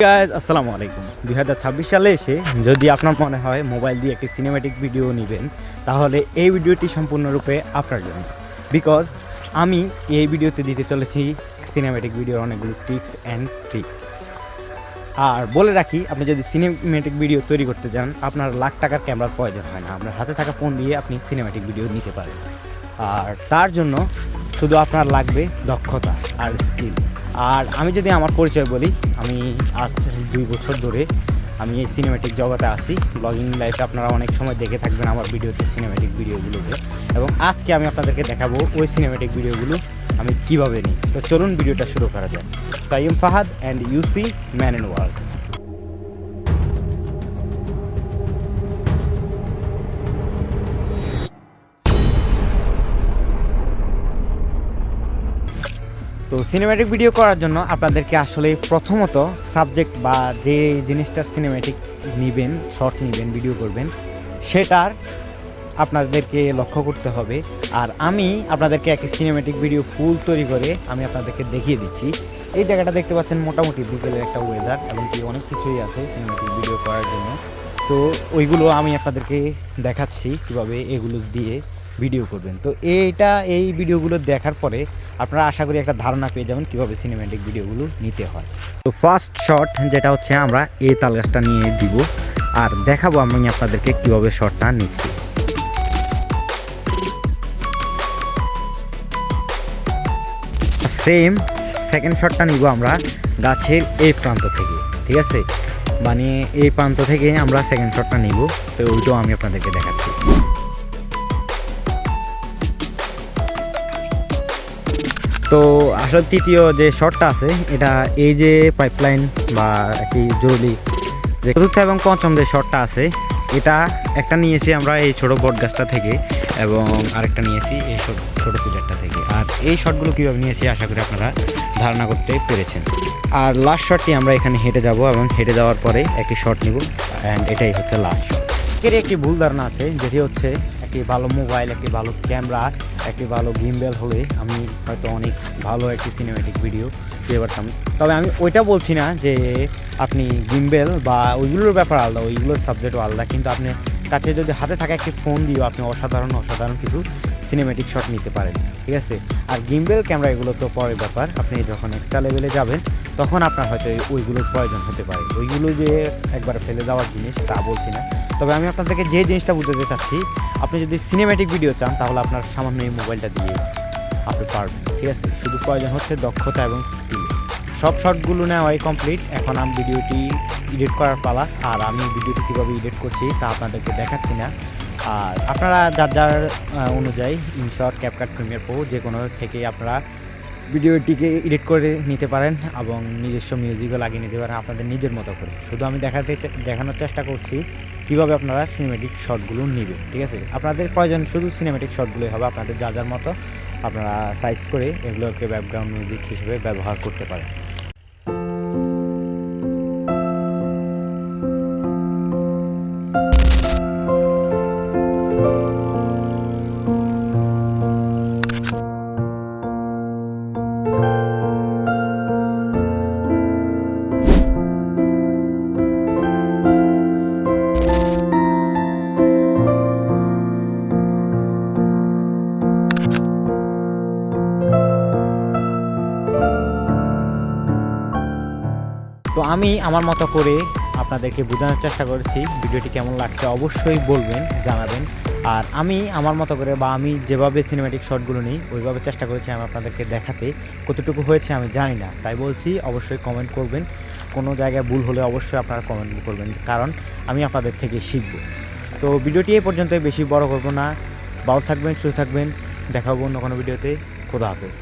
Guys আসসালামু আলাইকুম। 2026 সালে এসে যদি আপনার মনে হয় মোবাইল দিয়ে একটি সিনেম্যাটিক ভিডিও নেবেন, তাহলে এই ভিডিওটি সম্পূর্ণরূপে আপনার জন্য। বিকজ আমি এই ভিডিওতে দিতে চলেছি সিনেম্যাটিক ভিডিওর অনেকগুলো টিপস অ্যান্ড ট্রিক। আর বলে রাখি, আপনি যদি সিনেম্যাটিক ভিডিও তৈরি করতে চান, আপনার লাখ টাকার ক্যামেরার প্রয়োজন হয় না। আপনার হাতে থাকা ফোন দিয়ে আপনি সিনেম্যাটিক ভিডিও নিতে পারেন। আর তার জন্য শুধু আপনার লাগবে দক্ষতা আর স্কিল। আর আমি যদি আমার পরিচয় বলি, আমি আজ 2 বছর ধরে আমি এই সিনেম্যাটিক জগতে আছি। ব্লগিং লাইফে আপনারা অনেক সময় দেখে থাকবেন আমার ভিডিওতে সিনেম্যাটিক ভিডিওগুলোকে, এবং আজকে আমি আপনাদেরকে দেখাবো ওই সিনেম্যাটিক ভিডিওগুলো আমি কীভাবে নিই। তো চলুন ভিডিওটা শুরু করা যায়। Taim Fahad and UC man in world. তো সিনেম্যাটিক ভিডিও করার জন্য আপনাদেরকে আসলে প্রথমত সাবজেক্ট বা যে জিনিসটার সিনেম্যাটিক নেবেন, শর্ট নেবেন, ভিডিও করবেন, সেটার আপনাদেরকে লক্ষ্য করতে হবে। আর আমি আপনাদেরকে একটি সিনেম্যাটিক ভিডিও ফুল তৈরি করে আমি আপনাদেরকে দেখিয়ে দিচ্ছি। এই জায়গাটা দেখতে পাচ্ছেন, মোটামুটি বিকেলের একটা ওয়েদার, এবং কি অনেক কিছুই আছে সিনেম্যাটিক ভিডিও করার জন্য। তো ওইগুলো আমি আপনাদেরকে দেখাচ্ছি কীভাবে এগুলো দিয়ে ভিডিও করবেন। তো এই ভিডিওগুলো দেখার পরে আপনারা আশা করি একটা ধারণা পেয়ে যাবেন কীভাবে সিনেম্যাটিক ভিডিওগুলো নিতে হয়। তো ফার্স্ট শট যেটা হচ্ছে, আমরা এই তাল গাছটা নিয়ে দিব, আর দেখাবো আমি আপনাদেরকে কীভাবে শটটা নিচ্ছি। সেম সেকেন্ড শটটা নিব আমরা গাছের এই প্রান্ত থেকে, ঠিক আছে? মানে এই প্রান্ত থেকে আমরা সেকেন্ড শটটা নিব। তো ওইটাও আমি আপনাদেরকে দেখাচ্ছি। তো আসলে তৃতীয় যে শটটা আছে, এটা এই যে পাইপলাইন বা একটি জরুরি যে চতুর্থ এবং পঞ্চম যে শটটা আছে, এটা একটা নিয়েছি আমরা এই ছোটো বট গাছটা থেকে, এবং আরেকটা নিয়েছি এই ছোটো পিলারটা থেকে। আর এই শটগুলো কীভাবে নিয়েছি আশা করি আপনারা ধারণা করতে পেরেছেন। আর লাস্ট শটটি আমরা এখানে হেঁটে যাব, এবং হেঁটে যাওয়ার পরে একটি শট নিব, অ্যান্ড এটাই হচ্ছে লাস্ট শট। এর একটি ভুল ধারণা আছে, যেটি হচ্ছে একটি ভালো মোবাইল, একটি ভালো ক্যামেরা, একটি ভালো গিম্বেল হলে আমি হয়তো অনেক ভালো একটি সিনেম্যাটিক ভিডিও পেয়ে পারতাম। তবে আমি ওইটা বলছি না যে আপনি গিম্বেল বা ওইগুলোর ব্যাপার আলাদা, ওইগুলোর সাবজেক্টও আলাদা, কিন্তু আপনি কাছে যদি হাতে থাকা একটি ফোন দিয়েও আপনি অসাধারণ কিছু সিনেম্যাটিক শট নিতে পারেন, ঠিক আছে? আর গিম্বেল ক্যামেরা এগুলো তো পরের ব্যাপার। আপনি যখন এক্সট্রা লেভেলে যাবেন তখন আপনার হয়তো ওইগুলোর প্রয়োজন হতে পারে। ওইগুলো যে একবারে ফেলে দেওয়ার জিনিস তা বলছি না। তবে আমি আপনাদেরকে যে জিনিসটা বুঝাতে চাচ্ছি, আপনি যদি সিনেম্যাটিক ভিডিও চান তাহলে আপনার সামান্য এই মোবাইলটা দিয়ে আপনি পারবেন, ঠিক আছে? শুধু প্রয়োজন হচ্ছে দক্ষতা এবং স্কিল। সব শটগুলো নেওয়াই কমপ্লিট। এখন আমি ভিডিওটি এডিট করার পালা। আর আমি ভিডিওটি কীভাবে এডিট করছি তা আপনাদেরকে দেখাচ্ছি না। আর আপনারা যার অনুযায়ী ইনশট, ক্যাপকাট, প্রিমিয়ার প্রো যে কোনো থেকেই আপনারা ভিডিওটিকে এডিট করে নিতে পারেন, এবং নিজস্ব মিউজিকও লাগিয়ে নিতে পারেন আপনাদের নিজের মতো করে। শুধু আমি দেখানোর চেষ্টা করছি কীভাবে আপনারা সিনেম্যাটিক শটগুলো নেবেন, ঠিক আছে? আপনাদের প্রয়োজন শুধু সিনেম্যাটিক শটগুলোই হবে। আপনাদের যার মতো আপনারা সাইজ করে এগুলোকে ব্যাকগ্রাউন্ড মিউজিক হিসেবে ব্যবহার করতে পারেন। তো আমি আমার মতো করে আপনাদেরকে বোঝানোর চেষ্টা করেছি। ভিডিওটি কেমন লাগছে অবশ্যই বলবেন, জানাবেন। আর আমি আমার মতো করে বা আমি যেভাবে সিনেম্যাটিক শটগুলো নিই ওইভাবে চেষ্টা করেছি আমি আপনাদেরকে দেখাতে। কতটুকু হয়েছে আমি জানি না, তাই বলছি অবশ্যই কমেন্ট করবেন। কোনো জায়গায় ভুল হলে অবশ্যই আপনারা কমেন্ট করবেন, কারণ আমি আপনাদের থেকে শিখব। তো ভিডিওটি এই পর্যন্তই, বেশি বড় করব না। ভালো থাকবেন, সুস্থ থাকবেন, দেখা হবে অন্য কোনো ভিডিওতে। খোদা হাফেজ।